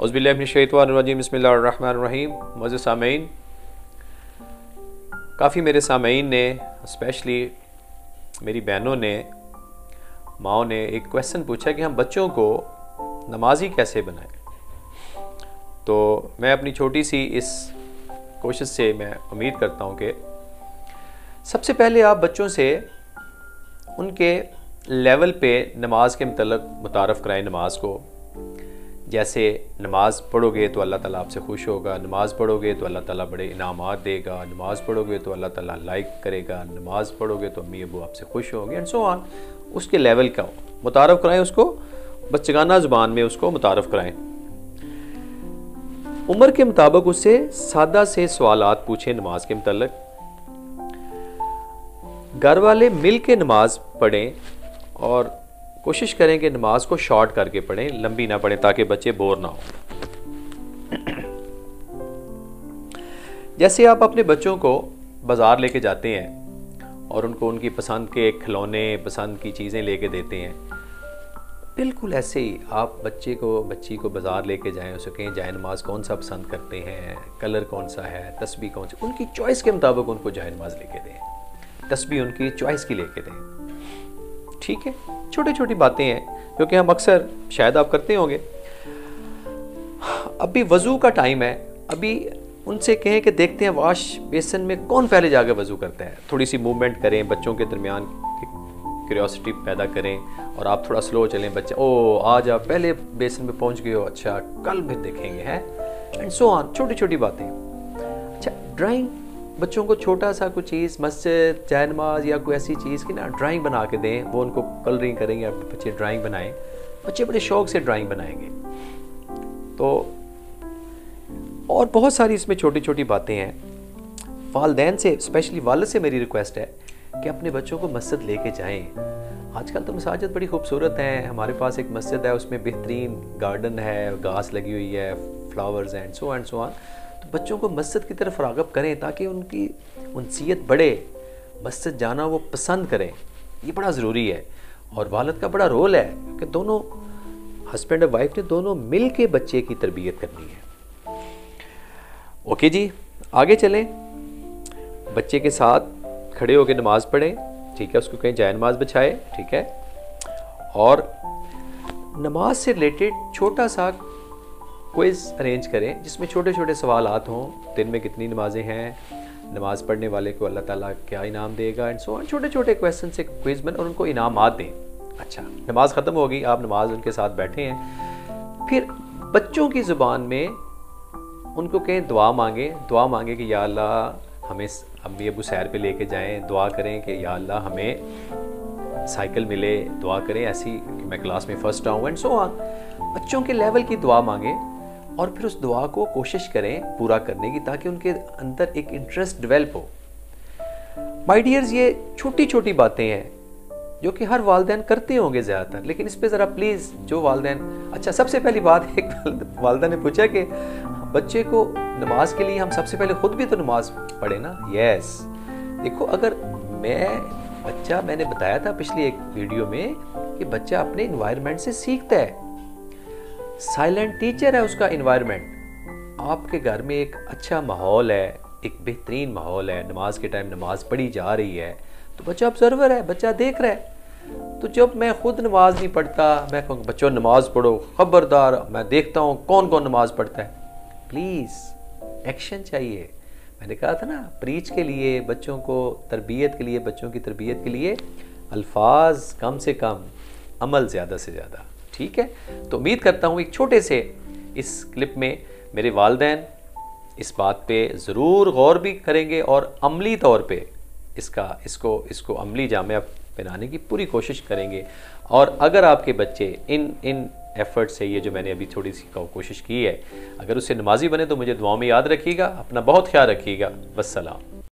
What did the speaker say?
औज़ुबिल्लाहिमिनश्शैतानिर्रजीम बिस्मिल्लाहिर्रहमानिर्रहीम। मोअज़्ज़िज़ सामीन, काफ़ी मेरे सामीन ने, स्पेशली मेरी बहनों ने, माओ ने एक क्वेश्चन पूछा कि हम बच्चों को नमाजी कैसे बनाएं। तो मैं अपनी छोटी सी इस कोशिश से मैं उम्मीद करता हूँ कि सबसे पहले आप बच्चों से उनके लेवल पे नमाज के मुतारफ़ कराएं। नमाज को, जैसे नमाज पढ़ोगे तो अल्लाह ताला आपसे खुश होगा, नमाज पढ़ोगे तो अल्लाह ताला बड़े इनामात देगा, नमाज पढ़ोगे तो अल्लाह ताला लाइक करेगा, नमाज पढ़ोगे तो अम्मी अबू आपसे खुश होंगे एंड सो ऑन। उसके लेवल का मुतारफ़ कराएं, उसको बच्चगाना ज़ुबान में उसको मुतारफ़ कराएं। उम्र के मुताबिक उससे सादा से सवालात पूछें नमाज के मतलब। घर वाले मिल के नमाज पढ़ें और कोशिश करें कि नमाज को शॉर्ट करके पढ़ें, लंबी ना पढ़ें ताकि बच्चे बोर ना हो। जैसे आप अपने बच्चों को बाज़ार लेके जाते हैं और उनको उनकी पसंद के खिलौने, पसंद की चीज़ें लेके देते हैं, बिल्कुल ऐसे ही आप बच्ची को बाज़ार लेके जाएं, उसे कहें जाए नमाज कौन सा पसंद करते हैं, कलर कौन सा है, तस्बीह कौन सी, उनकी चॉइस के मुताबिक उनको जाए नमाज लेके दें, तस्बीह उनकी चॉइस की लेके दें। ठीक है, छोटी छोटी बातें हैं क्योंकि हम अक्सर, शायद आप करते होंगे, अभी वज़ू का टाइम है, अभी उनसे कहें कि देखते हैं वाश बेसन में कौन पहले जाकर वज़ू करता है। थोड़ी सी मूवमेंट करें, बच्चों के दरमियान क्यूरियोसिटी पैदा करें और आप थोड़ा स्लो चलें। बच्चे ओ आज आप पहले बेसन में पहुंच गए हो, अच्छा कल भी देखेंगे, हैं एंड सो ऑन। छोटी छोटी बातें। अच्छा, ड्राइंग, बच्चों को छोटा सा कुछ चीज़, मस्जिद, जैनमाज या कोई ऐसी चीज़ की ना ड्राइंग बना के दें, वो उनको कलरिंग करेंगे, बच्चे ड्राइंग बनाएं, बच्चे बड़े शौक से ड्राइंग बनाएंगे। तो और बहुत सारी इसमें छोटी छोटी बातें हैं। वालिदैन से, स्पेशली वालिद से मेरी रिक्वेस्ट है कि अपने बच्चों को मस्जिद लेके जाएं। आजकल तो मसाजिद बड़ी खूबसूरत हैं, हमारे पास एक मस्जिद है, उसमें बेहतरीन गार्डन है, घास लगी हुई है, फ्लावर्स एंड सो ऑन। तो बच्चों को मस्जिद की तरफ राग़िब करें ताकि उनकी उनसीयत बढ़े, मस्जिद जाना वो पसंद करें। ये बड़ा ज़रूरी है और वालिद का बड़ा रोल है कि दोनों हस्बैंड और वाइफ ने दोनों मिल के बच्चे की तरबियत करनी है। ओके जी, आगे चलें। बच्चे के साथ खड़े होकर नमाज पढ़ें, ठीक है, उसको कहीं जाए नमाज बिछाए, ठीक है, और नमाज से रिलेटेड छोटा सा क्विज़ अरेंज करें जिसमें छोटे छोटे सवालात हों। दिन में कितनी नमाजें हैं, नमाज पढ़ने वाले को अल्लाह ताला क्या इनाम देगा एंड सो ऑन। छोटे छोटे क्वेश्चन से क्विज़ बन और उनको इनामात दें। अच्छा, नमाज ख़त्म होगी, आप नमाज उनके साथ बैठे हैं, फिर बच्चों की ज़ुबान में उनको कहें दुआ मांगे कि या अल्लाह हमें अम्मी अबू सैर पे लेके जाएं, दुआ करें कि या अल्लाह हमें साइकिल मिले, दुआ करें ऐसी कि मैं क्लास में फ़र्स्ट आऊँ एंड सो ऑन। बच्चों के लेवल की दुआ मांगें और फिर उस दुआ को कोशिश करें पूरा करने की ताकि उनके अंदर एक इंटरेस्ट डेवलप हो। माय डियर्स, ये छोटी छोटी बातें हैं जो कि हर वालिदैन करते होंगे ज़्यादातर, लेकिन इस पर ज़रा प्लीज़ जो वालिदैन, अच्छा सबसे पहली बात, एक वालिदा ने पूछा कि बच्चे को नमाज के लिए हम सबसे पहले खुद भी तो नमाज पढ़े ना। यस, देखो, अगर मैंने बताया था पिछली एक वीडियो में कि बच्चा अपने इन्वायरमेंट से सीखता है, साइलेंट टीचर है उसका इन्वायरमेंट। आपके घर में एक अच्छा माहौल है, एक बेहतरीन माहौल है, नमाज के टाइम नमाज पढ़ी जा रही है, तो बच्चा ऑब्जर्वर है, बच्चा देख रहा है। तो जब मैं खुद नमाज नहीं पढ़ता, मैं कहूँ बच्चों नमाज पढ़ो, खबरदार, मैं देखता हूँ कौन कौन नमाज पढ़ता है। प्लीज़ एक्शन चाहिए। मैंने कहा था ना, प्रीच के लिए, बच्चों को तरबियत के लिए, बच्चों की तरबियत के लिए अल्फाज कम से कम, अमल ज़्यादा से ज़्यादा। ठीक है, तो उम्मीद करता हूँ एक छोटे से इस क्लिप में मेरे वालिदैन इस बात पे ज़रूर गौर भी करेंगे और अमली तौर पे इसको अमली जामे पहनाने की पूरी कोशिश करेंगे। और अगर आपके बच्चे इन एफर्ट से, ये जो मैंने अभी थोड़ी सी कोशिश की है, अगर उससे नमाजी बने तो मुझे दुआ में याद रखिएगा। अपना बहुत ख्याल रखिएगा। वस्सलाम।